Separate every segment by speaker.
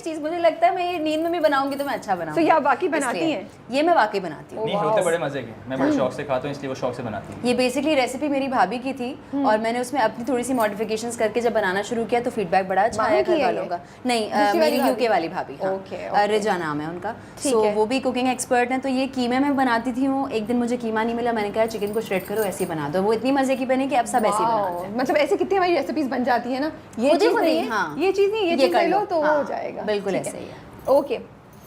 Speaker 1: Safe चीज़, मुझे लगता है मैं ये नींद में भी बनाऊंगी तो मैं अच्छा बनाऊंगी।
Speaker 2: तो ये आप वाकई बनाती हैं?
Speaker 1: ये मैं वाकई बनाती हूँ।
Speaker 3: नहीं होते बड़े मजे के, मैं बड़े शौक से खाता हूँ इसलिए वो शौक से बनाती हूँ।
Speaker 1: ये बेसिकली रेसिपी मेरी भाभी की थी और मैंने उसमें अपनी थोड़ी सी मॉडिफिकेशंस करके जब बनाना शुरू किया तो फीडबैक बड़ा अच्छा आया घर वालों का। नहीं, मेरी यूके वाली भाभी, रिजा नाम है उनका। सो वो भी कुकिंग एक्सपर्ट हैं। तो ये कीमे में बनाती थी हूँ, एक दिन मुझे कीमा नहीं मिला, मैंने कहा चिकन को श्रेड करो ऐसे ही बना दो, वो इतनी मजे की बनी कि अब सब ऐसे ही बनाते हैं।
Speaker 2: मतलब ऐसे कितनी हमारी रेसिपीज बन जाती है ना, ये चीज़ नहीं है,
Speaker 1: हाँ,
Speaker 2: ये चीज़ नहीं, ये चीज़ ले लो तो हो जाएगा।
Speaker 1: बिल्कुल ऐसे ही है।
Speaker 2: ओके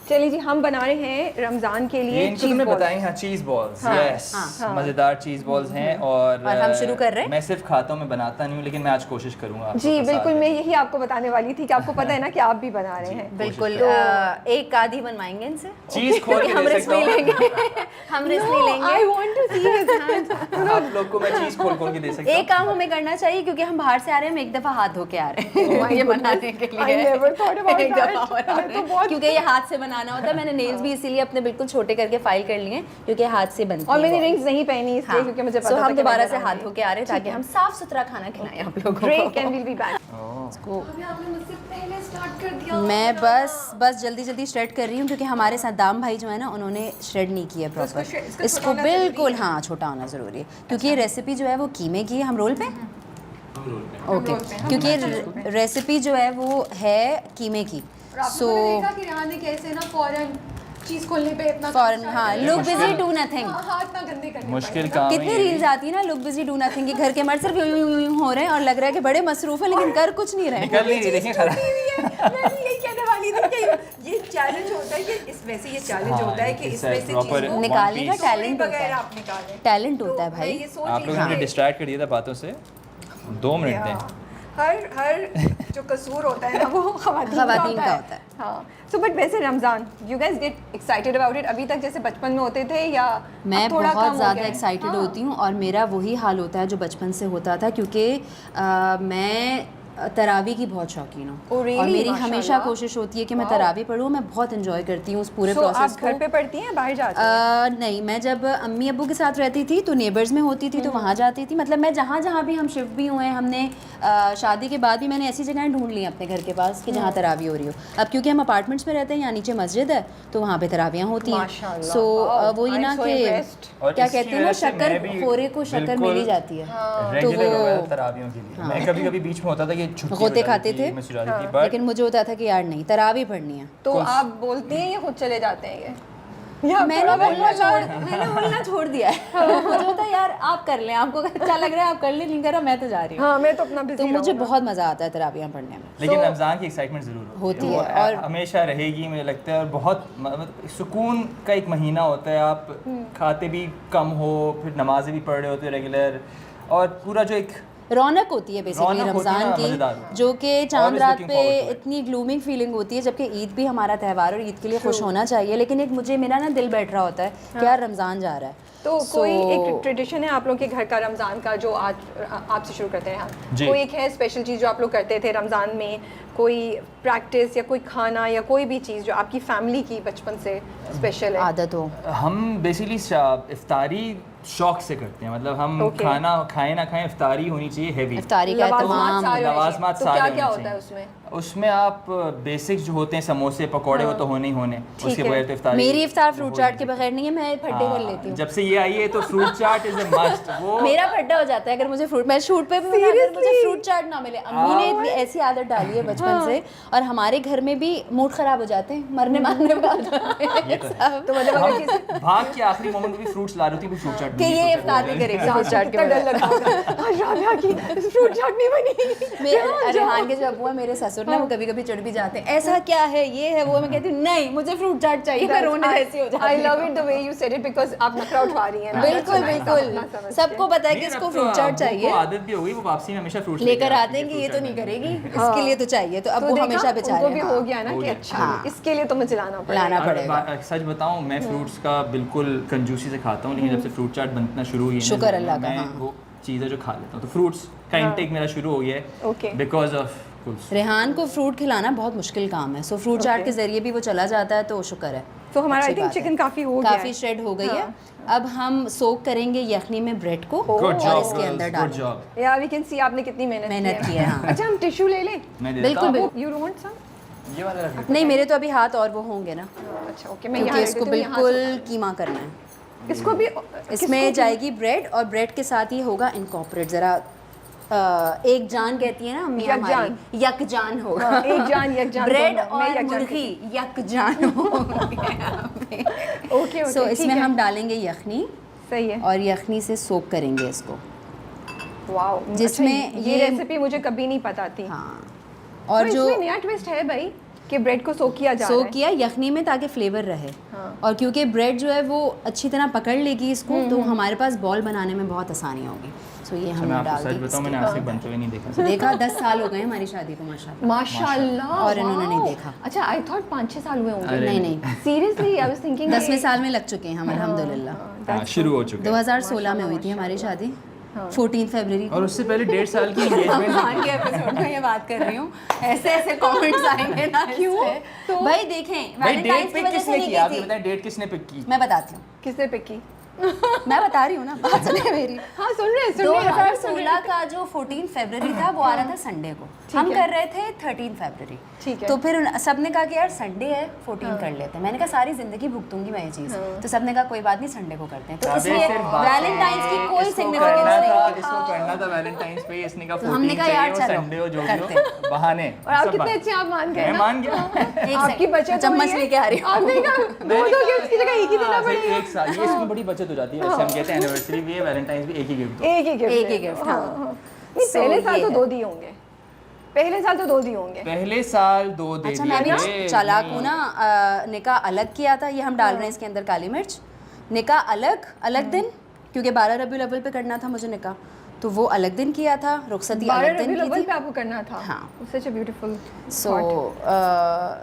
Speaker 2: चलिए जी, हम बना रहे हैं रमज़ान के लिए
Speaker 3: इनको तुमने बताई हाँ चीज़ बॉल्स, यस मज़ेदार चीज़ बॉल्स हैं। और
Speaker 1: हम शुरू कर रहे हैं।
Speaker 3: मैं सिर्फ खाता हूँ, मैं बनाता नहीं हूँ, लेकिन मैं आज कोशिश करूँगा।
Speaker 2: जी बिल्कुल, मैं यही आपको बताने वाली थी कि आपको पता है ना कि आप भी बना रहे हैं।
Speaker 1: बिल्कुल, एक आधी बनवाएंगे इनसे,
Speaker 3: चीज़ खोल के
Speaker 1: हम
Speaker 3: दे
Speaker 1: रिस्क
Speaker 3: सकता
Speaker 1: नहीं
Speaker 3: हूँ।
Speaker 1: लेंगे, हम रिस्क नहीं लेंगे।
Speaker 2: I want to see his hands.
Speaker 3: आप लोग को मैं चीज़ खोल खोल के दे सकता हूँ।
Speaker 1: एक काम हमें करना चाहिए क्योंकि हम बाहर से आ रहे हैं, हम एक दफा हाथ धो के आ रहे हैं ये बनाने के लिए।
Speaker 2: I never thought about
Speaker 1: एक दफा
Speaker 2: that.
Speaker 1: और आ रहे हैं, क्योंकि ये हाथ से बनाना होता है। मैंने नेल्स भी इसीलिए अपने बिल्कुल छोटे करके फाइल कर लिए क्योंकि हाथ से बनती है।
Speaker 2: और मैंने रिंग्स नहीं पहनी इसलिए क्योंकि मुझे पता था
Speaker 1: हम
Speaker 2: कि
Speaker 1: दोबारा
Speaker 2: मैं
Speaker 1: से हाथ
Speaker 2: बनाऊंगी।
Speaker 1: धो के आ रहे हैं ताकि हम साफ सुथरा खाना खिलाएं आप लोगों को।
Speaker 2: Break and will be back.
Speaker 1: मैं बस जल्दी श्रेड कर रही हूँ क्योंकि हमारे साथ दाम भाई जो है ना, उन्होंने श्रेड नहीं किया प्रॉपर। इसको बिल्कुल हाँ छोटा होना ज़रूरी है क्योंकि ये रेसिपी जो है वो कीमे की है। हम रोल पे ओके, क्योंकि रेसिपी जो है वो है कीमे की। सो
Speaker 2: कैसे ना फौरन चीज खोलने पे इतना
Speaker 1: फॉरन हाँ, लुक बिजी डू नथिंग।
Speaker 2: हाथ ना गंदे करने
Speaker 3: मुश्किल काम है
Speaker 1: कितनी
Speaker 3: ये।
Speaker 1: रील्स आती है ना, लुक बिजी डू नथिंग, कि घर के मर्द सिर्फ यूं हो रहे हैं और लग रहा है कि बड़े मसरूफ हैं लेकिन कर कुछ नहीं रहे।
Speaker 3: निकल नहीं रही, देखिए खराब।
Speaker 4: मैं भी यही कहने वाली थी कि ये चैलेंज होता है कि इसमें से ये चैलेंज होता है कि इसमें से
Speaker 3: proper
Speaker 4: चीज़ को
Speaker 1: निकालने का टैलेंट होता
Speaker 4: बगैर
Speaker 1: है,
Speaker 4: आप निकालें।
Speaker 1: टैलेंट होता है
Speaker 4: मैं
Speaker 1: भाई।
Speaker 4: ये सोच
Speaker 3: आप
Speaker 4: रही
Speaker 3: लोगों ने
Speaker 4: थी
Speaker 3: डिस्ट्रैक्ट कर दिया था बातों से। 2 मिनट दें।
Speaker 4: हर जो कसूर होता है ना वो
Speaker 1: ख़वातीन का होता है।
Speaker 2: हाँ सो बट वैसे Ramzan you guys get excited about it अभी तक जैसे बचपन में होते थे या
Speaker 1: मैं
Speaker 2: अब थोड़ा कम
Speaker 1: बहुत
Speaker 2: हो
Speaker 1: ज़्यादा
Speaker 2: गया है?
Speaker 1: एक्साइटेड
Speaker 2: हाँ।
Speaker 1: होती हूँ और मेरा वही हाल होता है जो बचपन से होता था क्योंकि मैं तरावी की बहुत शौकीन हूँ
Speaker 2: Oh, really?
Speaker 1: और मेरी
Speaker 2: माशाल्लाह।
Speaker 1: हमेशा कोशिश होती है कि मैं तरावी पढ़ूँ। मैं बहुत इंजॉय करती हूँ उस पूरे
Speaker 2: So,
Speaker 1: प्रोसेस
Speaker 2: आप
Speaker 1: को।
Speaker 2: घर पे पढ़ती हैं बाहर जाती हैं?
Speaker 1: नहीं, मैं जब अम्मी अब्बू के साथ रहती थी तो नेबर्स में होती थी तो वहाँ जाती थी। मतलब मैं जहाँ भी हम शिफ्ट भी हुए हैं, हमने शादी के बाद भी मैंने ऐसी जगहें ढूंढ ली अपने घर के पास कि जहाँ तरावी हो रही हो। अब क्योंकि हम अपार्टमेंट्स में रहते हैं, यहाँ नीचे मस्जिद है तो वहाँ पे तरावियाँ होती हैं।
Speaker 2: माशाल्लाह,
Speaker 1: सो
Speaker 2: wow,
Speaker 1: वो ही ना
Speaker 2: I'm so
Speaker 1: कि
Speaker 2: impressed.
Speaker 3: और
Speaker 1: क्या
Speaker 3: इसकी
Speaker 1: कहते हैं ना,
Speaker 3: वजह से
Speaker 1: शक्कर
Speaker 3: मैं भी
Speaker 1: खोरे को शक्कर
Speaker 3: बिल्कुल
Speaker 1: मिल ही जाती है। तो
Speaker 3: रेगुलर हो गया
Speaker 1: वो
Speaker 3: तरावियों के लिए। मैं कभी-कभी बीच में होता था कि छुट्टी
Speaker 1: गोते
Speaker 3: हो
Speaker 1: खाते
Speaker 3: जाती थी,
Speaker 1: थे।
Speaker 3: मैं सुझा दी थी, बट
Speaker 1: लेकिन मुझे होता था कि यार नहीं, तरावी पढ़नी है।
Speaker 2: तो आप बोलते हैं या खुद चले जाते हैं ये? या
Speaker 1: मैंने बोलना छोड़ दिया है। मुझे होता है यार आप कर लें, आपको अच्छा लग रहा है आप कर लें, नहीं कर रहा मैं तो जा रही हूँ।
Speaker 2: हाँ मैं तो अपना
Speaker 1: तो
Speaker 2: बिजी
Speaker 1: मुझे बहुत मज़ा आता है तरावियाँ पढ़ने में।
Speaker 3: लेकिन रमज़ान की एक्साइटमेंट ज़रूर
Speaker 1: होती
Speaker 3: वो
Speaker 1: है और
Speaker 3: हमेशा रहेगी मुझे लगता है। और बहुत मतलब सुकून का एक महीना होता है। आप खाते भी कम हो, फिर नमाज़ें भी पढ़ रहे होते हो रेगुलर, और पूरा जो एक
Speaker 1: रौनक होती है बेसिकली
Speaker 3: रौनक होती है
Speaker 1: रमज़ान
Speaker 3: ना,
Speaker 1: की,
Speaker 3: मज़ेदार।
Speaker 1: जो कि चांद
Speaker 3: Always
Speaker 1: रात
Speaker 3: looking
Speaker 1: पे
Speaker 3: forward to it.
Speaker 1: इतनी ग्लूमिंग फीलिंग होती है, जबकि ईद भी हमारा त्यौहार और ईद के लिए खुश होना चाहिए। लेकिन एक मुझे मेरा ना दिल बैठ रहा होता है कि यार रमज़ान जा रहा है।
Speaker 2: तो कोई एक ट्रेडिशन है आप लोग के घर का रमज़ान का जो आज आपसे शुरू करते हैं हम?
Speaker 3: जी।
Speaker 2: कोई एक है स्पेशल चीज़ जो आप लोग करते थे रमज़ान में, कोई प्रैक्टिस या कोई खाना या कोई भी चीज़ जो आपकी फैमिली की बचपन से स्पेशल है?
Speaker 1: आदत हो।
Speaker 3: हम बेसिकली इफ्तारी शौक से करते हैं। मतलब हम
Speaker 2: Okay.
Speaker 3: खाना खाएं ना खाएं, इफ्तारी होनी चाहिए हेवी।
Speaker 1: इफ्तारी का
Speaker 2: लवाज़मात
Speaker 1: तमाम
Speaker 2: सारे होने
Speaker 3: लवाज़मात
Speaker 2: चाहिए। तो
Speaker 3: सारे
Speaker 2: क्या
Speaker 3: होने
Speaker 2: क्या होता है
Speaker 3: चाहिए।
Speaker 2: उसमें?
Speaker 3: उसमें आप बेसिक्स जो होते हैं समोसे पकौड़े वो तो होने ही होने, उसके
Speaker 2: है।
Speaker 3: बगैर तो इफ्तारी।
Speaker 1: मेरी इफ्तार फ्रूट चाट के बगैर नहीं है, मैं फड्डे कर लेती हूँ।
Speaker 3: जब से ये आई है तो fruit chaat is a must. वो
Speaker 1: मेरा फड्डा हो जाता है अगर मुझे फ्रूट, मैं शूट पे भी हूँ ना, अगर मुझे फ्रूट चाट ना मिले। अम्मी ने इतनी ऐसी आदत डाली है बचपन से, और हमारे घर में भी मूड खराब हो जाते हैं, मरने मारने पे आ जाते हैं सब।
Speaker 2: तो मतलब अगर किसी
Speaker 3: हम भाग के आखिरी मोमेंट में भी फ्रूट्स ला रही थी, फ्रूट चाट
Speaker 1: कि ये इफ्तार नहीं करेगी फ्रूट चाट के
Speaker 2: कितना डर
Speaker 1: बगैर।
Speaker 2: लगा होगा। आज राबिया की फ्रूट चाट नहीं बनी।
Speaker 1: मेरे रेहान के जो अब्बू है मेरे ससुर ना, वो कभी कभी चिढ़ भी जाते हैं, ऐसा क्या है ये है वो। मैं कहती हूँ नहीं मुझे फ्रूट चाट चाहिए, मैं रोने जैसी हो जाती
Speaker 2: आई
Speaker 1: हूँ।
Speaker 2: Love it the way you said it because आप नखरा उठा रही हैं ना।
Speaker 1: बिल्कुल
Speaker 2: मैं
Speaker 1: बिल्कुल,
Speaker 2: समझती
Speaker 1: सबको पता है कि
Speaker 3: नहीं,
Speaker 1: इसको
Speaker 3: अब
Speaker 1: फ्रूट
Speaker 3: तो
Speaker 1: चाट
Speaker 3: अब्बू को
Speaker 1: चाहिए।
Speaker 3: आदत भी हो गई, वो वापसी में हमेशा फ्रूट्स
Speaker 1: लेकर आते हैं कि ये तो नहीं करेगी, इसके लिए तो चाहिए। तो अब
Speaker 2: तो
Speaker 1: वो
Speaker 2: देखा,
Speaker 1: हमेशा
Speaker 2: उनको
Speaker 1: बेचारे
Speaker 2: भी हो गया ना
Speaker 3: हो
Speaker 2: कि
Speaker 3: गया।
Speaker 2: अच्छा
Speaker 1: हाँ।
Speaker 2: इसके लिए तो मुझे लाना पड़ेगा।
Speaker 1: लाना
Speaker 3: और
Speaker 1: पड़ेगा।
Speaker 3: सच बताऊं मैं फ्रूट्स का बिल्कुल कंजूसी से खाता हूँ, लेकिन जब से फ्रूट चाट बनना शुरू हुई है ना,
Speaker 1: शुक्र अल्लाह का,
Speaker 3: मैं
Speaker 1: हाँ।
Speaker 3: वो चीज़ें जो खा लेता हूँ। तो फ्रूट्स का इंटेक मेरा शुरू हो गया है
Speaker 2: Okay.
Speaker 3: Because of cools.
Speaker 1: Rehan को फ्रूट खिलाना बहुत मुश्किल काम है, सो फ्रूट चाट के जरिए भी वो चला जाता है, तो शुक्र है।
Speaker 2: तो हमारा आई
Speaker 1: अच्छी
Speaker 2: थिंक
Speaker 1: बात है।
Speaker 2: चिकन काफ़ी हो गया
Speaker 1: काफ़ी श्रेड हो गई है। अब हम सोक करेंगे यखनी में ब्रेड को
Speaker 3: गुड
Speaker 1: और
Speaker 3: जॉब,
Speaker 1: इसके अंदर
Speaker 3: गुड
Speaker 1: डालेंगे।
Speaker 3: जॉब।
Speaker 2: या वी कैन सी आपने कितनी मेहनत
Speaker 1: की है, हाँ।
Speaker 2: अच्छा हम टिश्यू ले लें?
Speaker 3: मैं देता
Speaker 1: बिल्कुल
Speaker 3: हूँ।
Speaker 1: बिल्कुल।
Speaker 2: You want some?
Speaker 3: ये वाला रख लेते
Speaker 1: नहीं मेरे तो अभी हाथ और वो होंगे ना,
Speaker 2: अच्छा ओके, मैं
Speaker 1: क्योंकि
Speaker 2: यहाँ
Speaker 1: इसको
Speaker 2: रख देती हूँ, यहाँ
Speaker 1: बिल्कुल कीमा करना है।
Speaker 2: से- इसको भी
Speaker 1: इसमें जाएगी ब्रेड, और ब्रेड के साथ ये होगा इनकॉर्पोरेट ज़रा एक जान कहती है ना अम्मी
Speaker 2: यकजान।
Speaker 1: हमारी, यकजान होगा।
Speaker 2: हाँ, एक जान यकजान
Speaker 1: ब्रेड
Speaker 2: दोनों, मैं
Speaker 1: और
Speaker 2: यकजान
Speaker 1: मुर्गी यकजान होंगे।
Speaker 2: ओके
Speaker 1: सो
Speaker 2: ओके,
Speaker 1: इसमें हम डालेंगे यखनी,
Speaker 2: सही है।
Speaker 1: और यखनी से सोक करेंगे इसको।
Speaker 2: वाओ,
Speaker 1: जिसमें
Speaker 2: अच्छा, ये रेसिपी मुझे कभी नहीं पता थी।
Speaker 1: हाँ,
Speaker 2: और
Speaker 1: और जो
Speaker 2: इसमें नया ट्विस्ट है भाई कि ब्रेड को सोक किया जा रहा
Speaker 1: सोक
Speaker 2: है।
Speaker 1: किया यखनी में ताकि फ्लेवर रहे,
Speaker 2: हाँ।
Speaker 1: और क्योंकि ब्रेड जो है वो अच्छी तरह पकड़ लेगी इसको, तो हमारे पास बॉल बनाने में बहुत आसानी होगी। सो ये
Speaker 3: मैं
Speaker 1: हमने
Speaker 3: आपको
Speaker 1: डाल
Speaker 3: सच
Speaker 1: दी।
Speaker 3: बताऊं, मैंने आज तक बनते हुए नहीं देखा।
Speaker 1: देखा 10 साल हो गए हमारी शादी को माशाल्लाह।
Speaker 2: माशाल्लाह,
Speaker 1: और इन्होंने नहीं
Speaker 2: वाओ।
Speaker 1: देखा।
Speaker 2: अच्छा, आई थॉट 5-6 साल हुए होंगे।
Speaker 3: अरे
Speaker 1: नहीं नहीं,
Speaker 2: सीरियसली आई वाज थिंकिंग
Speaker 1: 10वें साल में लग चुके हैं हम अल्हम्दुलिल्लाह।
Speaker 3: हाँ, शुरू हो चुके हैं।
Speaker 1: 2016 में हुई थी हमारी शादी, 14 फरवरी को।
Speaker 3: और उससे पहले 1.5 साल की एंगेजमेंट।
Speaker 1: रमजान के एपिसोड में ये बात कर रही हूँ, ऐसे ऐसे कमेंट्स आएंगे ना। क्यों? तो भाई देखें,
Speaker 3: भाई
Speaker 1: वैलेंटाइंस
Speaker 3: डेट
Speaker 1: की
Speaker 3: पिक
Speaker 1: वजह से
Speaker 3: किसने
Speaker 1: नहीं
Speaker 3: की? आप
Speaker 1: की
Speaker 3: ये
Speaker 1: थी।
Speaker 3: बताएं, डेट किसने पिक की?
Speaker 1: मैं बताती हूँ,
Speaker 2: किसने पिक की?
Speaker 1: मैं बता रही हूँ ना, बात सुनिए मेरी।
Speaker 2: हाँ, सुन रहे हैं, सुन रहे हैं, सुन रहे
Speaker 1: 2016
Speaker 2: हैं।
Speaker 1: का जो 14 फरवरी था वो आ रहा था संडे को, हम
Speaker 2: है।
Speaker 1: कर रहे थे 13 फरवरी।
Speaker 2: ठीक है।
Speaker 1: तो फिर सबने कहा कि यार संडे है 14 कर लेते हैं। मैंने कहा सारी जिंदगी भुगतूंगी मैं ये चीज़, तो सबने कहा कोई बात नहीं संडे को करते हैं। तो
Speaker 3: अबे
Speaker 1: इसलिए
Speaker 3: फिर बात-
Speaker 1: वैलेंटाइंस की कोई
Speaker 3: इसको
Speaker 1: सिग्निफिकेंस
Speaker 3: करना
Speaker 1: नहीं।
Speaker 3: था, इसको करना था वैलेंटाइंस पे, इसने कहा
Speaker 1: तो हमने
Speaker 3: 14
Speaker 1: कहा यार
Speaker 3: चाहिए,
Speaker 1: चलो,
Speaker 3: संडे हो जो भी
Speaker 1: करते
Speaker 3: हो, बहाने।
Speaker 2: और आप
Speaker 3: सब
Speaker 2: कितने
Speaker 3: बहाने।
Speaker 2: अच्छे आप मान गए
Speaker 3: मैं
Speaker 2: ना?
Speaker 3: मान गया।
Speaker 1: एक
Speaker 2: आपकी
Speaker 1: सेकंड,
Speaker 2: बचत
Speaker 1: चम्मच
Speaker 2: हुई है।
Speaker 1: लेके आ रही हूँ।
Speaker 2: आपने कहा दो गिफ्ट की जगह एक ही देना
Speaker 3: हाँ, सिर्फ
Speaker 2: पड़ेगा।
Speaker 3: एक साल, ये इसमें बड़ी बचत हो जाती है। जैसे हम कहते हैं एनिवर्सरी भी है, वैलेंटाइंस भी, एक ही गिफ्ट दो।
Speaker 2: एक ही गिफ्ट,
Speaker 1: एक ही गिफ्ट, हाँ।
Speaker 2: नहीं,
Speaker 1: So,
Speaker 2: पहले साल
Speaker 1: ये
Speaker 2: तो
Speaker 1: है।
Speaker 2: 2 दिए होंगे, पहले साल तो 2 दिए होंगे।
Speaker 3: पहले साल 2 दे
Speaker 1: अच्छा
Speaker 3: दिए
Speaker 1: मैं भी
Speaker 3: थे।
Speaker 1: चालाक हूँ ना, निकाह अलग किया था, ये हम डाल रहे हैं इसके अंदर काली मिर्च। निकाह अलग अलग दिन, क्योंकि 12 रबीउल अव्वल पे करना था मुझे निकाह, तो वो अलग दिन किया था, रुखसती
Speaker 2: 12
Speaker 1: अलग दिन
Speaker 2: रबीउल
Speaker 1: की
Speaker 2: अव्वल
Speaker 1: थी।
Speaker 2: पे आपको करना था।
Speaker 1: हाँ।
Speaker 2: सच अ ब्यूटीफुल।
Speaker 1: सो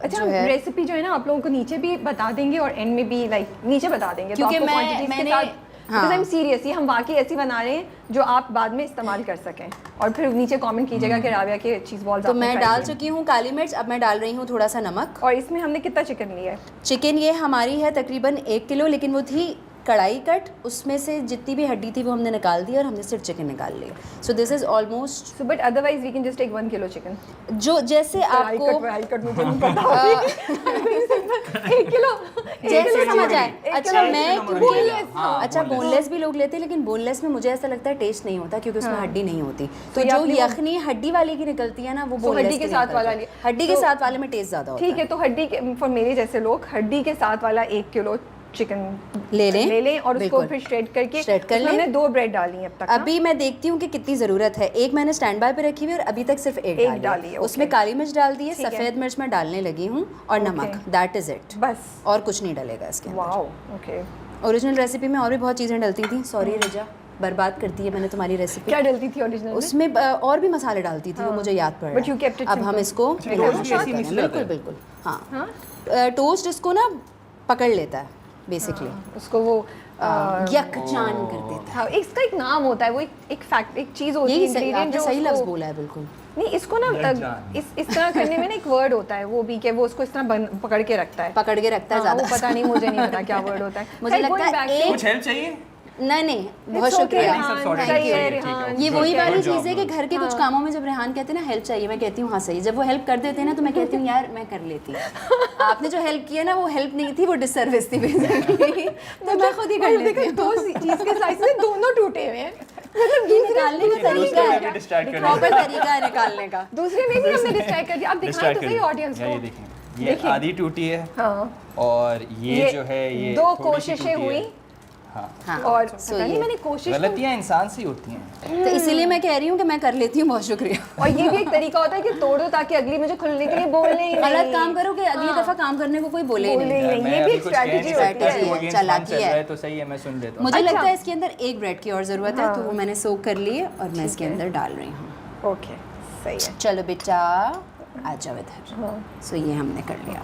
Speaker 2: अच्छा,
Speaker 1: जो है
Speaker 2: रेसिपी जो है ना आप लोगों को नीचे भी बता देंगे और एंड में भी लाइक नीचे बता देंगे,
Speaker 1: क्योंकि
Speaker 2: तो आपको
Speaker 1: मैं-
Speaker 2: quantities के
Speaker 1: मैंने-
Speaker 2: साथ,
Speaker 1: हाँ।
Speaker 2: because I'm serious, ये हम वाकई ऐसी बना रहे हैं जो आप बाद में इस्तेमाल कर सकें, और फिर नीचे कमेंट कीजिएगा कि राबिया के चीज़ बॉल्स
Speaker 1: तो मैं डाल चुकी हूँ काली मिर्च, अब मैं डाल रही हूँ थोड़ा सा नमक।
Speaker 2: और इसमें हमने कितना चिकन लिया है?
Speaker 1: चिकन ये हमारी है तकरीबन 1 किलो, लेकिन वो थी कढ़ाई कट, उसमें से जितनी भी हड्डी थी वो हमने निकाल दी और हमने सिर्फ चिकन निकाल लिया। So this is almost,
Speaker 2: so but otherwise we can just take 1 kilo chicken.
Speaker 1: जो जैसे आपको
Speaker 2: कढ़ाई कट मुझे नहीं पता। 1 किलो
Speaker 1: जैसे समझ आए।
Speaker 2: एक
Speaker 1: अच्छा
Speaker 2: किलो
Speaker 1: मैं
Speaker 3: चिकन
Speaker 1: क्योंकि
Speaker 3: boneless, हाँ,
Speaker 1: अच्छा
Speaker 3: boneless।
Speaker 1: बोनलेस भी लोग लेते हैं, लेकिन बोनलेस में मुझे ऐसा लगता है टेस्ट नहीं होता, क्योंकि उसमें हड्डी नहीं होती। तो
Speaker 2: ये
Speaker 1: जो
Speaker 2: आपने वो-
Speaker 1: यखनी हड्डी वाली की निकलती है ना, वो
Speaker 2: So,
Speaker 1: बोनलेस
Speaker 2: हड्डी के साथ वाला लिया।
Speaker 1: हड्डी के
Speaker 2: So,
Speaker 1: साथ वाले में टेस्ट ज़्यादा होता
Speaker 2: ठीक है, तो हड्डी के फॉर मेरे जैसे लोग हड्डी के साथ वाला 1 किलो चिकन
Speaker 1: ले लें
Speaker 2: और उसको
Speaker 1: बिल्कुल।
Speaker 2: फिर श्रेड करके
Speaker 1: Shred कर
Speaker 2: उसमें
Speaker 1: लें।
Speaker 2: हमने 2 ब्रेड डाली हैं अब तक ना?
Speaker 1: अभी मैं देखती हूँ कि कितनी ज़रूरत है। एक मैंने स्टैंड बाय पे रखी हुई है और अभी तक सिर्फ एक
Speaker 2: डाली
Speaker 1: डाली
Speaker 2: है,
Speaker 1: है।
Speaker 2: okay।
Speaker 1: उसमें काली मिर्च डाल दी है,
Speaker 2: ठीक है।
Speaker 1: सफ़ेद मिर्च मैं डालने लगी हूँ, और नमक, दैट इज़ इट।
Speaker 2: बस।
Speaker 1: और कुछ नहीं डलेगा इसके अंदर।
Speaker 2: Wow, okay.
Speaker 1: ओरिजिनल रेसिपी में और भी बहुत चीज़ें डलती थी। सॉरी रिजा, बर्बाद करती है मैंने तुम्हारी रेसिपी।
Speaker 2: क्या डलती थी ओरिजिनल में?
Speaker 1: उसमें और भी मसाले डालती थी, वो मुझे याद पड़ रहा
Speaker 2: But you kept it
Speaker 1: अब हम
Speaker 2: simple।
Speaker 1: इसको
Speaker 3: टोस्ट
Speaker 1: मिलाना
Speaker 3: भी
Speaker 1: शुरू
Speaker 3: ऐसे ही
Speaker 1: करें।
Speaker 3: mix हो जाता
Speaker 1: बिल्कुल
Speaker 3: है?
Speaker 1: बिल्कुल, हाँ।
Speaker 2: हाँ?
Speaker 1: टोस्ट इसको ना पकड़ लेता है बेसिकली,
Speaker 2: उसको वो
Speaker 1: यकजान कर देता है।
Speaker 2: हाँ, इसका एक नाम होता है, वो एक फैक्ट, एक चीज़ होती है,
Speaker 1: यही सही,
Speaker 2: ingredient
Speaker 1: आपने
Speaker 2: जो
Speaker 1: सही
Speaker 2: उसको-
Speaker 1: लफ्ज़ बोला है बिल्कुल।
Speaker 2: नहीं, इसको ना
Speaker 3: यकजान।
Speaker 2: इस तरह करने में ना एक वर्ड होता है, वो भी कि वो उसको इस तरह पकड़ के रखता है।
Speaker 1: पकड़ के रखता है
Speaker 2: हाँ, वो
Speaker 1: ज़्यादा।
Speaker 2: पता नहीं, मुझे नहीं पता क्या वर्ड होता है।
Speaker 1: मुझे
Speaker 2: Hey,
Speaker 1: लगता
Speaker 2: going
Speaker 1: है
Speaker 2: back to-
Speaker 3: कुछ हेल्प चाहिए?
Speaker 1: नहीं नहीं, बहुत
Speaker 2: It's okay,
Speaker 1: शुक्रिया।
Speaker 3: नहीं, सब
Speaker 2: रेहान,
Speaker 3: sorted,
Speaker 2: सही है,
Speaker 3: ठीक है, ठीक है।
Speaker 2: रेहान,
Speaker 1: ये
Speaker 2: ठीक
Speaker 1: वही
Speaker 2: है।
Speaker 1: वाली
Speaker 3: Good job,
Speaker 1: चीज़ है कि घर के कुछ कामों में जब रेहान कहते हैं ना हेल्प चाहिए, मैं कहती हूँ हाँ सही। जब वो हेल्प कर देते हैं ना तो मैं कहती हूँ यार मैं कर लेती। आपने जो हेल्प किया ना वो हेल्प नहीं थी, वो डिसर्विस थी बेसिकली। तो मैं खुद ही कर लेती हूँ।
Speaker 2: 2 चीज़ के साइज से दोनों टूटे हुए हैं। मतलब
Speaker 1: ये निकालने का तरीका
Speaker 3: दूसरे में भी
Speaker 1: है,
Speaker 3: distract कर
Speaker 1: प्रॉपर
Speaker 3: देते
Speaker 1: तरीका है निकालने का।
Speaker 2: दूसरे में भी हमने डिस्ट्रैक्ट कर दिया। आप दिखाएं
Speaker 3: Distract
Speaker 2: तो
Speaker 3: कर
Speaker 2: सही
Speaker 3: दिया।
Speaker 2: ऑडियंस
Speaker 3: ये
Speaker 2: को।
Speaker 3: देखें, ये
Speaker 2: देखिए।
Speaker 3: आधी टूटी है
Speaker 2: हाँ,
Speaker 3: और ये जो है ये
Speaker 2: 2
Speaker 3: थोड़ी सी
Speaker 2: कोशिशें
Speaker 3: टूटी है।
Speaker 2: हुई
Speaker 3: हाँ,
Speaker 1: हाँ,
Speaker 2: और
Speaker 1: so
Speaker 2: पता नहीं
Speaker 1: ये-
Speaker 2: मैंने कोशिश तो-
Speaker 3: गलतियाँ इंसान से ही होती हैं।
Speaker 1: तो इसीलिए मैं कह रही हूँ कि मैं कर लेती हूँ, बहुत शुक्रिया।
Speaker 2: और ये भी एक तरीका होता है कि तोड़ दो ताकि अगली मुझे खुलने के लिए बोलने ही
Speaker 1: गलत
Speaker 2: नहीं।
Speaker 1: काम करो कि अगली दफ़ा काम करने को कोई बोले ही
Speaker 2: बोले
Speaker 1: नहीं।
Speaker 2: ही
Speaker 3: यार,
Speaker 2: नहीं,
Speaker 3: मैं
Speaker 2: ये भी
Speaker 3: अभी
Speaker 2: एक
Speaker 3: कुछ कह नहीं
Speaker 2: strategy
Speaker 3: सकता,
Speaker 2: होती है।
Speaker 3: किसी को against
Speaker 1: चालाकी
Speaker 3: मन चल
Speaker 1: है।
Speaker 3: रहा है तो सही है, मैं सुन लेता हूँ।
Speaker 1: मुझे
Speaker 2: अच्छा।
Speaker 1: लगता है इसके अंदर एक ब्रेड की और ज़रूरत है, तो वो मैंने सोक कर ली है और मैं इसके अंदर डाल रही हूँ।
Speaker 2: ओके, सही है।
Speaker 1: चलो बेटा आ जाओ इधर। सो ये हमने कर लिया।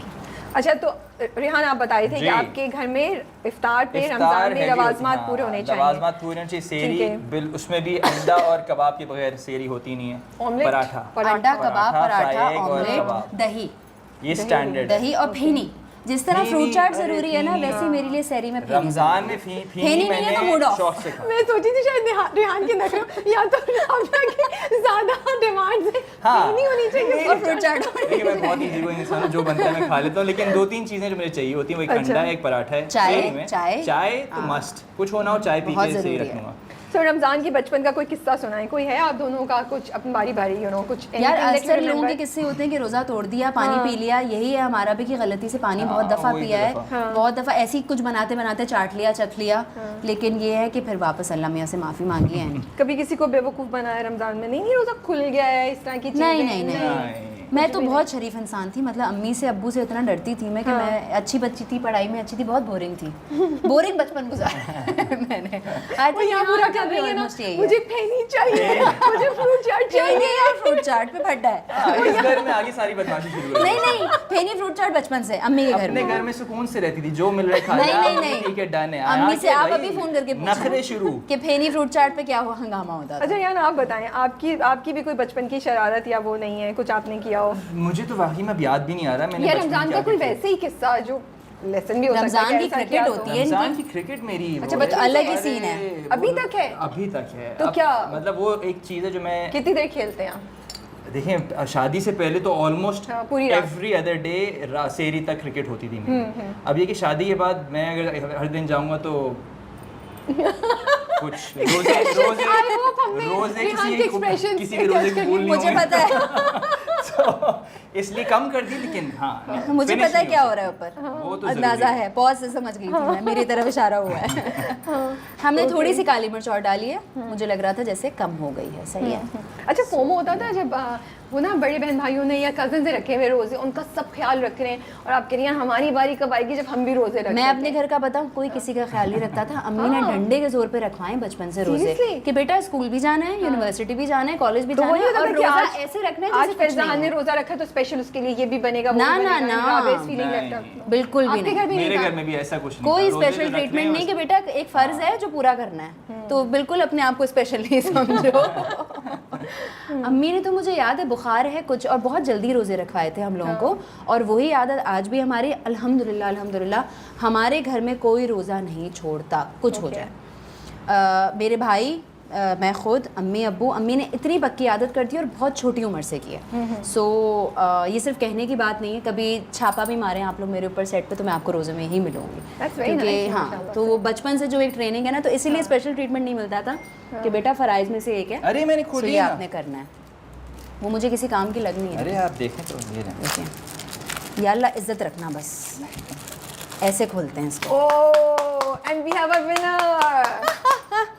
Speaker 2: अच्छा, तो रेहान आप बता रहे थे कि
Speaker 3: जी।
Speaker 2: आपके घर में इफ्तार पे
Speaker 3: इफ्तार
Speaker 2: रमजान में
Speaker 3: heavy
Speaker 2: लवाजमात
Speaker 3: होती है,
Speaker 2: पूरे
Speaker 3: हाँ,
Speaker 2: होने चाहिए।
Speaker 3: लवाजमात पूरे होने चाहिए।
Speaker 2: ठीक
Speaker 3: सेरी
Speaker 2: है।
Speaker 3: उसमें भी अंडा और कबाब के बगैर सेरी होती नहीं है।
Speaker 2: ऑमलेट,
Speaker 3: पराठा,
Speaker 1: अंडा, कबाब,
Speaker 3: पराठा,
Speaker 1: पराठा,
Speaker 3: फ्राई एग और
Speaker 1: ऑमलेट,
Speaker 3: कबाब।
Speaker 1: दही,
Speaker 3: ये स्टैंडर्ड
Speaker 1: दही और फेनी। जिस तरह फ्रूट चाट जरूरी है ना, वैसे मेरे लिए सहरी में
Speaker 3: रमजान में
Speaker 1: फेनी नहीं है तो मूड ऑफ।
Speaker 3: शौक से खाया।
Speaker 2: मैं सोची थी शायद रेहान के नखरे या तो राबिया की ज्यादा डिमांड है,
Speaker 3: हाँ।
Speaker 2: नहीं होनी चाहिए
Speaker 1: और फ्रूट चाट
Speaker 3: देखिए मैं बहुत ईजी कोई इंसान हूं, जो बनता है मैं खा लेता हूँ, लेकिन 2-3 चीजें जो मुझे चाहिए होती हैं, वो एक अंडा है, एक पराठा है,
Speaker 1: चाय,
Speaker 3: सेहरी में।
Speaker 1: चाय।
Speaker 3: चाय तो मस्ट, कुछ होना हो चाय पी
Speaker 1: बहुत
Speaker 3: के सही
Speaker 1: जरूरी है।
Speaker 3: रखूंगा।
Speaker 2: तो रमजान की बचपन का कोई किस्सा सुनाए, कोई है आप दोनों का कुछ अपनी बारी बारी कुछ
Speaker 1: यार
Speaker 2: anything that you
Speaker 1: अक्सर लोगों
Speaker 2: remember?
Speaker 1: के किस्से होते हैं कि रोज़ा तोड़ दिया, पानी पी लिया, यही है हमारा भी कि गलती से पानी बहुत दफ़ा
Speaker 3: वही
Speaker 1: पिया है,
Speaker 3: दफ़ा।
Speaker 1: बहुत दफ़ा ऐसे ही कुछ बनाते बनाते चाट लिया, चख लिया, लेकिन ये है कि फिर वापस अल्लाह मियाँ से माफ़ी मांगी है।
Speaker 2: कभी किसी को बेवकूफ़ बनाया रमजान में? नहीं रोज़ा खुल गया है, इस तरह की चीज़ें?
Speaker 3: नहीं।
Speaker 1: मैं तो बहुत शरीफ इंसान थी, मतलब अम्मी से अब्बू से इतना डरती थी मैं कि मैं अच्छी बच्ची थी, पढ़ाई में अच्छी थी, बहुत बोरिंग थी, बोरिंग बचपन गुजारा मैंने।
Speaker 2: वो यहाँ पूरा कर रही है ना, मुझे फेनी चाहिए, मुझे फ्रूट चाट चाहिए।
Speaker 1: यार फ्रूट चाट पे फटा है।
Speaker 3: हाँ, इस घर में आगे सारी बदमाशी शुरू हो गई।
Speaker 1: नहीं फेनी फ्रूट चाट बचपन से अम्मी के घर
Speaker 3: अपने
Speaker 1: में।
Speaker 3: घर में सुकून से रहती थी, जो मिल रहा है खा लिया,
Speaker 1: नहीं
Speaker 3: ठीक है डन है।
Speaker 1: अम्मी
Speaker 3: यहाँ
Speaker 1: से
Speaker 3: के
Speaker 1: आप
Speaker 3: भाई
Speaker 1: अभी फोन करके पूछना
Speaker 3: नखरे शुरू।
Speaker 1: कि फेनी फ्रूट चाट पे क्या हुआ हंगामा होता था।
Speaker 2: अच्छा यार आप बताएं, आपकी भी कोई बचपन की शरारत या वो नहीं है, कुछ आपने किया हो?
Speaker 3: मुझे तो वाकई में अब याद भी नहीं आ रहा मैंने
Speaker 2: या
Speaker 3: बचपन
Speaker 2: रमजान
Speaker 3: में
Speaker 2: का
Speaker 3: क्या
Speaker 2: कोई
Speaker 3: किया।
Speaker 2: वैसे ही किस्सा जो लेसन भी हो सकता है?
Speaker 1: रमजान की
Speaker 2: ऐसा
Speaker 1: क्रिकेट
Speaker 2: किया तो?
Speaker 1: होती है
Speaker 3: रमजान की क्रिकेट मेरी
Speaker 2: अच्छा,
Speaker 3: वो
Speaker 2: बट
Speaker 3: है।
Speaker 1: अलग ही
Speaker 3: अरे,
Speaker 1: सीन है।
Speaker 3: वो
Speaker 2: अभी तक है?
Speaker 3: अभी तक है।
Speaker 2: तो
Speaker 3: अब
Speaker 2: क्या?
Speaker 3: मतलब वो एक चीज़ है जो मैं
Speaker 2: कितनी देर खेलते हैं आप?
Speaker 3: देखें शादी से पहले तो ऑलमोस्ट
Speaker 2: हाँ, पूरी रात।
Speaker 3: एवरी अदर डे सेरी तक क्रिकेट होती थी मेरी। अब ये कि शादी के बाद मैं अगर हर दिन जाऊंगा तो कुछ रोजे
Speaker 2: I hope हमने
Speaker 3: रोजे
Speaker 2: रेहान के expressions
Speaker 3: किसी के रोजे
Speaker 2: adjust
Speaker 3: कबूल नहीं
Speaker 1: मुझे
Speaker 3: होंगे।
Speaker 1: पता है
Speaker 3: तो इसलिए कम कर दी, लेकिन हाँ
Speaker 1: मुझे
Speaker 3: finish
Speaker 1: पता है
Speaker 3: नहीं
Speaker 1: क्या
Speaker 3: हो
Speaker 1: हो रहा है
Speaker 3: सकता।
Speaker 1: ऊपर,
Speaker 3: वो तो
Speaker 1: अंदाजा
Speaker 3: ज़रूरी
Speaker 1: है, पॉज से समझ गई थी मैं, मेरी तरफ इशारा हुआ है। हमने थोड़ी सी काली मिर्च और डाली है, मुझे लग रहा था जैसे कम हो गई है, सही है।
Speaker 2: अच्छा फोमो होता था जब वो ना बड़े बहन भाइयों ने या कजन से रखे हुए रोजे, उनका सब ख्याल रख रहे हैं और आप कह रही हैं हमारी बारी कब आएगी जब हम भी रोजे रखें?
Speaker 1: मैं अपने घर का बताऊं, कोई किसी का ख्याल नहीं रखता था। अम्मी ने डंडे के जोर पे रखवाए बचपन से रोजे
Speaker 2: Seriously?
Speaker 1: कि बेटा स्कूल भी जाना है, यूनिवर्सिटी भी जाना है, कॉलेज भी
Speaker 2: तो
Speaker 1: जाना
Speaker 2: वही
Speaker 1: है,
Speaker 2: होता
Speaker 1: और
Speaker 2: था कि
Speaker 1: रोजा
Speaker 2: आज
Speaker 1: ऐसे रखना है
Speaker 2: आज
Speaker 1: जैसे कुछ
Speaker 2: फैजान
Speaker 1: नहीं
Speaker 2: ने
Speaker 1: है।
Speaker 2: रोजा रखा तो स्पेशल उसके लिए ये भी बनेगा, वो
Speaker 1: ना,
Speaker 2: भी
Speaker 1: ना,
Speaker 2: बनेगा,
Speaker 1: ना।
Speaker 2: राबिया is feeling
Speaker 3: नहीं।
Speaker 2: left out।
Speaker 1: बिल्कुल भी
Speaker 2: आपके
Speaker 1: नहीं।
Speaker 2: घर भी
Speaker 3: मेरे
Speaker 2: नहीं
Speaker 3: घर
Speaker 2: था?
Speaker 3: में भी ऐसा कुछ नहीं
Speaker 1: कोई
Speaker 3: था। रोजे
Speaker 1: स्पेशल
Speaker 3: जो रख रहे हैं
Speaker 1: ट्रीटमेंट नहीं कि बेटा एक फर्ज है जो पूरा करना है, तो बिल्कुल अपने आप को स्पेशल नहीं समझो। अम्मी ने तो मुझे याद है बुखार है कुछ और बहुत जल्दी रोजे रखवाए थे हम लोगों को, और वही आदत आज भी हमारी अल्हम्दुलिल्लाह अल्हम्दुलिल्लाह हमारे घर में कोई रोज़ा नहीं छोड़ता, कुछ हो जाए। मेरे भाई मैं खुद अम्मी अब्बू, अम्मी ने इतनी पक्की आदत कर दी और बहुत छोटी उम्र से की है। सो ये सिर्फ कहने की बात नहीं है, कभी छापा भी मारें आप लोग मेरे ऊपर सेट पे तो मैं आपको रोज़े में ही मिलूंगी, क्योंकि हाँ तो वो बचपन से जो एक ट्रेनिंग है ना, तो इसीलिए स्पेशल ट्रीटमेंट नहीं मिलता था कि बेटा फ़राइज़ में से एक है,
Speaker 3: अरे मैंने खोल
Speaker 1: ये
Speaker 3: लिया
Speaker 1: आपने करना है, वो मुझे किसी काम की लगनी है।
Speaker 3: अरे आप देखें तो ये रहे।
Speaker 1: देखिए या अल्लाह इज्जत रखना, बस ऐसे खोलते हैं इसको।
Speaker 2: Oh and we have a winner,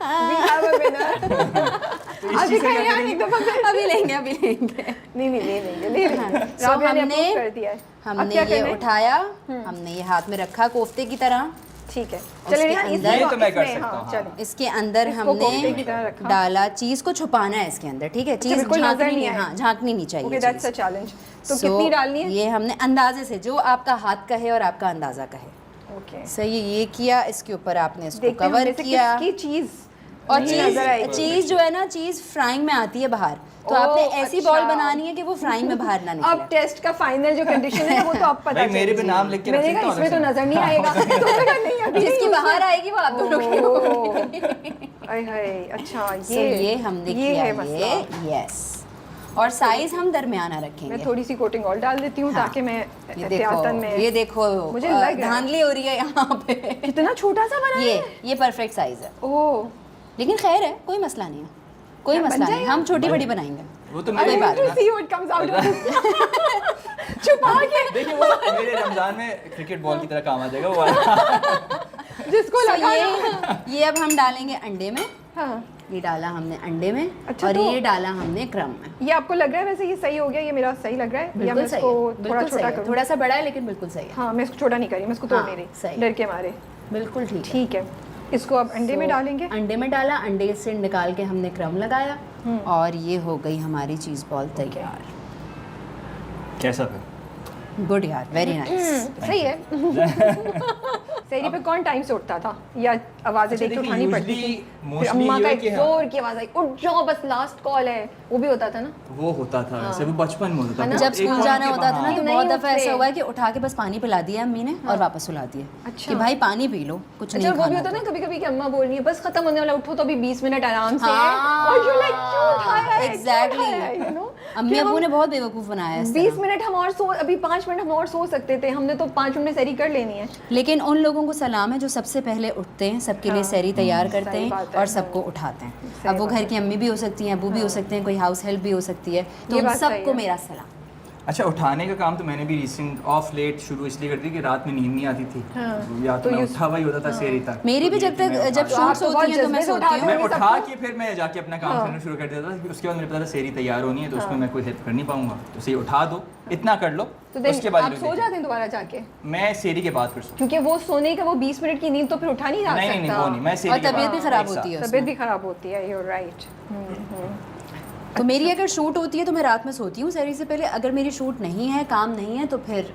Speaker 2: we have a winner. आज दिखाइए यार एक दफा फिर।
Speaker 1: अभी लेंगे
Speaker 2: नहीं ले लेंगे
Speaker 1: So
Speaker 2: राबिया ने approve कर दिया है। अब
Speaker 1: हमने
Speaker 2: क्या
Speaker 1: ये
Speaker 2: करना है?
Speaker 1: उठाया, हमने ये हाथ में रखा कोफ्ते की तरह,
Speaker 2: ठीक है
Speaker 1: उसके
Speaker 2: चलिए ना
Speaker 1: अंदर-
Speaker 3: ये तो मैं कर
Speaker 2: इसमें,
Speaker 3: सकता
Speaker 2: हाँ,
Speaker 3: हूँ,
Speaker 2: चलिए।
Speaker 1: इसके अंदर
Speaker 2: इसको कोफ्ते की तरह
Speaker 1: हमने
Speaker 2: रखा।
Speaker 1: डाला, चीज़ को छुपाना है इसके अंदर, ठीक है, चीज़
Speaker 2: बिल्कुल नजर
Speaker 1: झांकनी
Speaker 2: नहीं
Speaker 1: नहीं,
Speaker 2: आए।
Speaker 1: हाँ झांकनी नहीं चाहिए
Speaker 2: okay that's a
Speaker 1: cheese.
Speaker 2: Challenge. तो
Speaker 1: So,
Speaker 2: कितनी डालनी है?
Speaker 1: ये हमने अंदाजे से, जो आपका हाथ कहे और आपका अंदाज़ा कहे।
Speaker 2: ओके
Speaker 1: सही, ये किया, इसके ऊपर आपने इसको
Speaker 2: देखते हैं
Speaker 1: कवर
Speaker 2: हमें से
Speaker 1: किया,
Speaker 2: किसकी चीज
Speaker 1: और
Speaker 2: नहीं नजर आएगी।
Speaker 1: चीज़ जो है ना, चीज़ फ्राइंग में आती है बाहर, तो आपने ऐसी
Speaker 2: अच्छा।
Speaker 1: बॉल बनानी है कि वो फ्राइंग में बाहर ना निकले।
Speaker 2: अब टेस्ट का फाइनल जो कंडीशन है वो तो आप पता
Speaker 3: भाई मेरे पे
Speaker 2: चलेगी।
Speaker 3: नाम लिख के
Speaker 2: मैंने
Speaker 3: रख
Speaker 2: कहा
Speaker 3: सकता हूँ
Speaker 2: इसमें तो
Speaker 3: वैसे।
Speaker 2: नजर नहीं आएगा, तो मैंने कहा नहीं अभी
Speaker 1: जिसकी
Speaker 2: नहीं
Speaker 1: बाहर आएगी वो आप दोनों की होगी।
Speaker 2: आय हाय अच्छा
Speaker 1: So, ये हमने
Speaker 2: ये
Speaker 1: किया
Speaker 2: है मसला।
Speaker 1: यस, और साइज हम दरमियाना रखेंगे।
Speaker 2: मैं थोड़ी सी कोटिंग और डाल देती हूँ
Speaker 1: हाँ।
Speaker 2: ताकि मैं
Speaker 1: ये
Speaker 2: एहतियातन में
Speaker 1: देखो, ये देखो,
Speaker 2: मुझे लग रहा है।
Speaker 1: धांधली हो रही है यहाँ पे।
Speaker 2: कितना छोटा सा बना है
Speaker 1: ये परफेक्ट साइज है,
Speaker 2: ओह
Speaker 1: लेकिन खैर है, कोई मसला नहीं है, कोई
Speaker 2: बन
Speaker 1: मसला नहीं,
Speaker 2: जाएगा?
Speaker 1: हम छोटी बड़ी बनाएंगे।
Speaker 3: वो तो
Speaker 1: कोई
Speaker 3: मेरे
Speaker 1: बात
Speaker 2: टू
Speaker 3: नहीं।
Speaker 2: सी व्हाट कम्स आउट छुपा के
Speaker 3: देखिए वो मेरे रमजान में क्रिकेट बॉल की तरह काम आ जाएगा वो वाला।
Speaker 2: जिसको
Speaker 1: So,
Speaker 2: लगा
Speaker 1: ये अब हम डालेंगे अंडे में,
Speaker 2: हाँ
Speaker 1: ये डाला हमने अंडे में,
Speaker 2: अच्छा,
Speaker 1: और
Speaker 2: तो-
Speaker 1: ये डाला हमने क्रम में।
Speaker 2: ये आपको लग रहा है वैसे ये सही हो गया, ये मेरा सही लग रहा है या मैं
Speaker 1: बिल्कुल सही
Speaker 2: इसको
Speaker 1: है,
Speaker 2: थोड़ा
Speaker 1: बिल्कुल सही
Speaker 2: छोटा
Speaker 1: है,
Speaker 2: करूँ?
Speaker 1: थोड़ा सा बड़ा है लेकिन बिल्कुल सही है,
Speaker 2: हाँ मैं इसको छोटा नहीं करी, मैं इसको तोड़
Speaker 1: हाँ,
Speaker 2: नहीं
Speaker 1: सही।
Speaker 2: रही डर के मारे।
Speaker 1: बिल्कुल ठीक है।
Speaker 2: ठीक है इसको अब अंडे में
Speaker 1: So,
Speaker 2: डालेंगे।
Speaker 1: अंडे में डाला, अंडे से निकाल के हमने क्रम लगाया, और ये हो गई हमारी चीज़ बॉल तैयार।
Speaker 3: कैसा फिर?
Speaker 1: गुड यार, वेरी नाइस।
Speaker 2: सही है सहरी पे कौन टाइम से उठता था या आवाज़ें देख के उठानी पड़ती थी? फिर अम्मा का एक जोर की आवाज़ आई, उठ जाओ बस लास्ट कॉल है, वो भी होता था ना?
Speaker 3: वो होता था वैसे, वो बचपन में होता था।
Speaker 1: जब स्कूल जाना होता था ना तो
Speaker 2: नहीं
Speaker 1: बहुत दफ़ा
Speaker 2: उठते।
Speaker 1: ऐसा हुआ है कि उठा के बस पानी पिला दिया अम्मी ने और वापस सुला दिया
Speaker 2: अच्छा।
Speaker 1: कि भाई पानी पी लो, कुछ
Speaker 2: अच्छा,
Speaker 1: नहीं
Speaker 2: वो भी
Speaker 1: खाना।
Speaker 2: होता ना कभी कभी कि अम्मा बोल रही है बस खत्म होने वाला, उठो तो अभी 20 मिनट आराम से है,
Speaker 1: हाँ।
Speaker 2: और यू लाइक क्यों उठाया है, क्यों
Speaker 1: Exactly.
Speaker 2: उठाया है, you know?
Speaker 1: अम्मी
Speaker 2: कि
Speaker 1: अबू
Speaker 2: हम
Speaker 1: ने बहुत बेवकूफ़ बनाया है इस
Speaker 2: 20
Speaker 1: तरह।
Speaker 2: मिनट हम और सो, अभी 5 मिनट हम और सो सकते थे, हमने तो 5 मिनट में सहरी कर लेनी है।
Speaker 1: लेकिन उन लोगों को सलाम है जो सबसे पहले उठते हैं, सबके लिए सहरी तैयार करते
Speaker 2: सही
Speaker 1: हैं
Speaker 2: बात है।
Speaker 1: और सबको उठाते हैं।
Speaker 2: सही
Speaker 1: अब वो
Speaker 2: बात
Speaker 1: घर की अम्मी भी हो सकती हैं, अबू भी हो सकते हैं, कोई हाउस हेल्प भी हो सकती है, तो
Speaker 2: ये
Speaker 1: उन
Speaker 2: बात सही
Speaker 1: सबको
Speaker 2: है।
Speaker 1: मेरा सलाम।
Speaker 3: अच्छा, उठाने का काम तो मैंने भी रिसेंट ऑफ लेट शुरू इसलिए कर दी कि रात में नींद नहीं आती थी, या तो मैं उठा हुआ ही होता था सहरी तक।
Speaker 1: मेरी भी
Speaker 3: तो ये
Speaker 1: जब
Speaker 3: कि मैं
Speaker 1: तक जब
Speaker 3: उठा-
Speaker 2: आप
Speaker 1: शूट्स
Speaker 2: तो बहुत
Speaker 1: होती हैं तो मैं
Speaker 2: जज्बे से
Speaker 1: सोती
Speaker 2: उठाते
Speaker 1: हूँ।
Speaker 3: मैं
Speaker 2: होंगे
Speaker 3: उठा
Speaker 2: सबको।
Speaker 3: के फिर मैं जाके अपना काम करना शुरू कर देता था। उसके बाद मुझे पता था सहरी तैयार होनी है तो उसमें मैं कोई हेल्प कर नहीं पाऊंगा, तो सही उठा दो, इतना कर लो,
Speaker 2: तो
Speaker 3: उसके
Speaker 2: देन
Speaker 3: बाद
Speaker 2: आप
Speaker 3: रुक
Speaker 2: सो
Speaker 3: जाइए।
Speaker 2: जाते हैं दोबारा जाके,
Speaker 3: मैं सहरी के बाद फिर सो।
Speaker 2: क्योंकि वो सोने का वो 20 मिनट की नींद तो फिर उठा नहीं जा
Speaker 3: नहीं नहीं
Speaker 2: सकता,
Speaker 3: वो नहीं, मैं
Speaker 1: और
Speaker 3: सहरी के
Speaker 1: तबीयत
Speaker 3: बाद
Speaker 1: भी ख़राब
Speaker 3: एक साथ।
Speaker 1: होती है
Speaker 2: तबीयत
Speaker 1: उसमें।
Speaker 2: भी खराब होती है, यू राइट।
Speaker 1: तो मेरी अगर शूट होती है तो मैं रात में सोती हूँ सहरी से पहले, अगर मेरी शूट नहीं है, काम नहीं है, तो फिर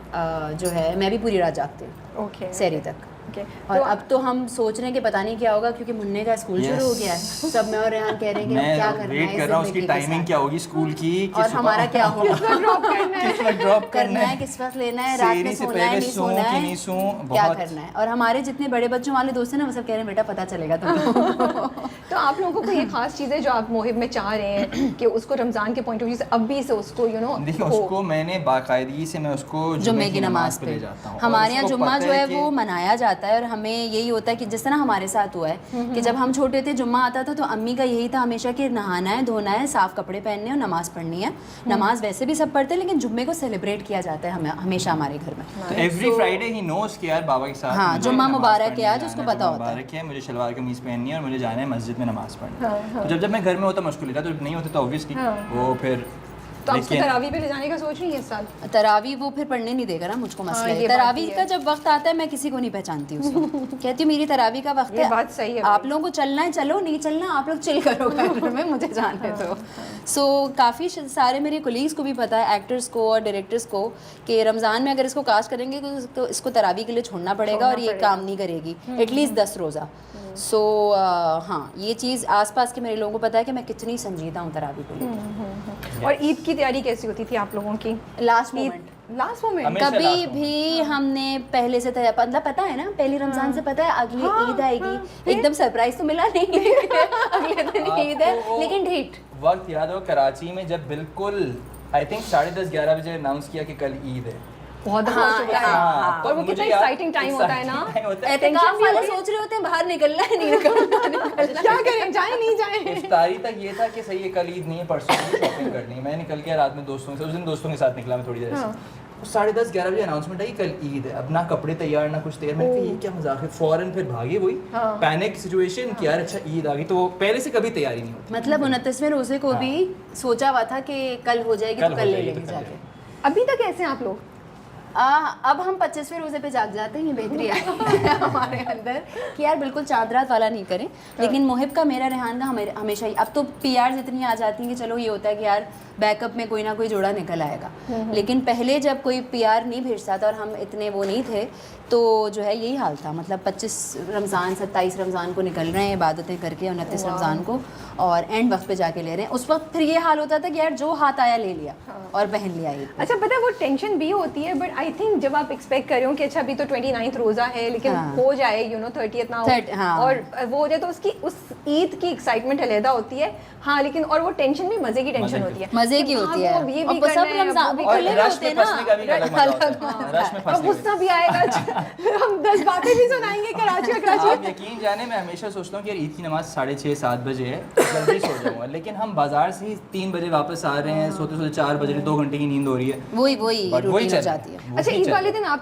Speaker 1: जो है मैं भी पूरी रात जागती हूँ
Speaker 2: ओके
Speaker 1: सहरी तक।
Speaker 2: ओके,
Speaker 1: और अब तो हम सोच रहे हैं कि पता नहीं क्या होगा, क्योंकि मुन्ने का स्कूल शुरू हो गया है। सब मैं और रेहान कह रहे हैं कि अब क्या
Speaker 3: मैं
Speaker 1: करना है
Speaker 3: वेट
Speaker 1: इस
Speaker 3: कर रहा हूँ उसकी
Speaker 1: ज़िंदगी के
Speaker 3: टाइमिंग
Speaker 1: साथ।
Speaker 3: क्या होगी स्कूल की, कि
Speaker 1: और
Speaker 3: सुबह-
Speaker 1: हमारा क्या होगा,
Speaker 2: ड्रॉप करना है।
Speaker 3: किस वक्त ड्रॉप
Speaker 1: करना है, किस वक्त लेना है, रात में
Speaker 3: सहरी से
Speaker 1: सोना है,
Speaker 3: पहले
Speaker 1: नहीं
Speaker 3: सोऊं
Speaker 1: सोना
Speaker 3: कि
Speaker 1: है,
Speaker 3: नहीं सोऊं,
Speaker 1: क्या
Speaker 3: बहुत-
Speaker 1: करना है। और हमारे जितने बड़े बच्चों वाले दोस्त हैं ना, वो सब कह रहे हैं बेटा पता चलेगा तुमको।
Speaker 2: तो आप लोगों को ये खास चीज़ है जो आप मोहिब में चाह रहे हैं कि उसको रमज़ान के पॉइंट ऑफ व्यू से अभी से उसको
Speaker 3: देखिए उसको मैंने बाकायदगी से मैं उसको
Speaker 1: जुम्मे की नमाज
Speaker 3: पे
Speaker 1: पे
Speaker 3: ले जाता हूँ।
Speaker 1: हमारे
Speaker 3: और
Speaker 1: यहाँ
Speaker 3: उसको
Speaker 1: जुम्मा
Speaker 3: पता
Speaker 1: जो है
Speaker 3: कि-
Speaker 1: वो मनाया जाता है, और हमें यही होता है कि जिस तरह हमारे साथ हुआ है कि जब हम छोटे थे जुम्मा आता था तो अम्मी का यही था हमेशा कि नहाना है, धोना है, साफ़ कपड़े पहनने और नमाज़ पढ़नी है। नमाज वैसे भी सब पढ़ते हैं लेकिन जुम्मे को सेलिब्रेट किया जाता है हमेशा हमारे घर में।
Speaker 3: तो एवरी फ्राइडे ही नोस कि यार बाबा के साथ
Speaker 1: हाँ,
Speaker 3: मुझे
Speaker 1: जुम्मा
Speaker 3: नमाज
Speaker 1: मुबारक
Speaker 3: पढ़ने
Speaker 1: है आज,
Speaker 3: जाना
Speaker 1: उसको
Speaker 3: है,
Speaker 1: पता
Speaker 3: जुम्मा
Speaker 1: होता है।
Speaker 3: मुबारक है, मुझे शलवार कमीज़ पहननी है और मुझे जाना है मस्जिद में नमाज पढ़ने। तो जब मैं घर में होता मुश्किल था, तो जब नहीं होता तो ऑब्वियसली वो फिर
Speaker 2: तो आप उसको तरावी पे ले जाने का सोच रही हैं इस साल?
Speaker 1: तरावी वो फिर पढ़ने नहीं देगा ना मुझको, मसला है।
Speaker 2: ये बात
Speaker 1: तरावी
Speaker 2: भी है।
Speaker 1: का जब वक्त आता है मैं किसी को नहीं पहचानती उसको। कहती हूँ मेरी तरावी का वक्त
Speaker 2: ये
Speaker 1: है,
Speaker 2: बात सही है
Speaker 1: आप
Speaker 2: भाई।
Speaker 1: लोगों को चलना है चलो, नहीं चलना आप लोग चिल करो घर में, मुझे जाने दो। सो काफ़ी सारे मेरे कोलीग्स को भी पता है, एक्टर्स को और डायरेक्टर्स को, कि रमज़ान में अगर इसको कास्ट करेंगे तो इसको तरावी के लिए छोड़ना पड़ेगा और ये काम नहीं करेगी एटलीस्ट 10 रोज़ा। सो हाँ, ये चीज़ आसपास के मेरे लोगों को पता है कि मैं कितनी संजीदा हूँ तरावी को लेकर।
Speaker 2: और ईद की तैयारी कैसी होती थी आप लोगों की?
Speaker 1: लास्ट मोमेंट,
Speaker 2: लास्ट मोमेंट
Speaker 3: हमेशा
Speaker 1: कभी
Speaker 3: last
Speaker 1: भी हमने पहले से तैयार, मतलब पता है ना पहली रमजान से पता है अगली ईद आएगी, एकदम सरप्राइज तो मिला नहीं अगले दिन ईद है,
Speaker 3: आपको वो
Speaker 1: लेकिन ढीठ
Speaker 3: वक्त याद हो कराची में जब बिल्कुल आई थिंक 10:30-11 बजे अनाउंस किया कि कल ईद है।
Speaker 2: बहुत
Speaker 1: हाँ,
Speaker 2: होता है।
Speaker 1: हाँ,
Speaker 2: और वो
Speaker 3: मुझे
Speaker 2: कितना
Speaker 3: याद-
Speaker 2: एक्साइटिंग टाइम होता है ना।
Speaker 3: exciting time होता है।
Speaker 1: एहतिकाफ वाले सोच रहे होते हैं बाहर निकलना है, नहीं निकलना
Speaker 2: क्या करें, जाए नहीं जाए?
Speaker 3: इफ्तारी तक ये था कि सही है कल ईद नहीं है, परसों की शॉपिंग करनी है। मैं निकल गया रात में दोस्तों से, उस दिन दोस्तों के साथ निकला मैं थोड़ी देर से। 10:30-11 बजे अनाउंसमेंट आई कल ईद है, अब ना कपड़े तैयार ना कुछ तैयार। मैंने कहा ये क्या मजाक है, फौरन फिर भागे वही पैनिक सिचुएशन कि यार अच्छा ईद आ गई, तो पहले से कभी तैयारी नहीं होती।
Speaker 1: मतलब 29वें रोजे को भी सोचा हुआ था कि कल हो जाएगी तो
Speaker 3: कल
Speaker 1: कल
Speaker 3: हो
Speaker 1: ले
Speaker 3: जाएगी तो
Speaker 1: लेंगे
Speaker 3: कल
Speaker 1: जाके।
Speaker 2: अभी तक ऐसे हैं आप लोग?
Speaker 1: अब हम 25वें रोजे पे जाग जाते हैं, ये बेहतरी है हमारे अंदर कि यार बिल्कुल चांद रात वाला नहीं करें। लेकिन मोहिब का, मेरा, रेहान का हमेशा ही, अब तो पीआर इतनी आ जाती हैं कि चलो ये होता है कि यार बैकअप में कोई ना कोई जोड़ा निकल आएगा। लेकिन पहले जब कोई पीआर नहीं भेजता था और हम इतने वो नहीं थे तो जो है यही हाल था। मतलब 25 रमज़ान 27 रमज़ान को निकल रहे हैं इबादतें करके, 29 रमज़ान को, और एंड वक्त पे जाके ले रहे हैं। उस वक्त फिर ये हाल होता था कि यार जो हाथ आया ले लिया और पहन लिया ईद पे।
Speaker 2: अच्छा, पता है वो टेंशन भी होती है, बट आई थिंक जब आप एक्सपेक्ट कर रहे हो कि अच्छा अभी तो 29th रोज़ा है, लेकिन
Speaker 1: हाँ।
Speaker 2: हो जाए 30th ना हो,
Speaker 1: हाँ।
Speaker 2: और वो हो जाए तो उसकी उस ईद की एक्साइटमेंट अलहदा होती है। हाँ, लेकिन और वो टेंशन भी मज़े की टेंशन होती है,
Speaker 1: मज़े की
Speaker 2: कि
Speaker 1: होती
Speaker 2: हाँ,
Speaker 1: है।
Speaker 2: वो ये
Speaker 1: और
Speaker 2: भी
Speaker 1: सब
Speaker 2: करना है,
Speaker 1: रमज़ान
Speaker 2: वो भी
Speaker 1: वो
Speaker 3: और
Speaker 1: खुले
Speaker 2: करना है।
Speaker 1: हुए
Speaker 3: रश
Speaker 1: होते
Speaker 3: में
Speaker 1: हैं ना,
Speaker 3: फंसने का भी अलग मजा होता है। रश में
Speaker 2: और
Speaker 3: फंसने
Speaker 2: गुस्सा भी आएगा। हम 10 बातें भी सुनाएंगे कराची
Speaker 3: आप यकीन जाने मैं हमेशा सोचता हूँ कि यार ईद की नमाज 6:30-7 बजे है, तो जल्दी सो जाऊँगा, लेकिन हम बाजार से ही 3 बजे वापस आ रहे हैं, सोते सोते 4 बजे, 2 घंटे की नींद हो रही है,
Speaker 1: वही
Speaker 3: बट वही
Speaker 1: रूटीन हो
Speaker 3: चल
Speaker 1: जाती है।
Speaker 2: अच्छा, ईद वाले दिन आप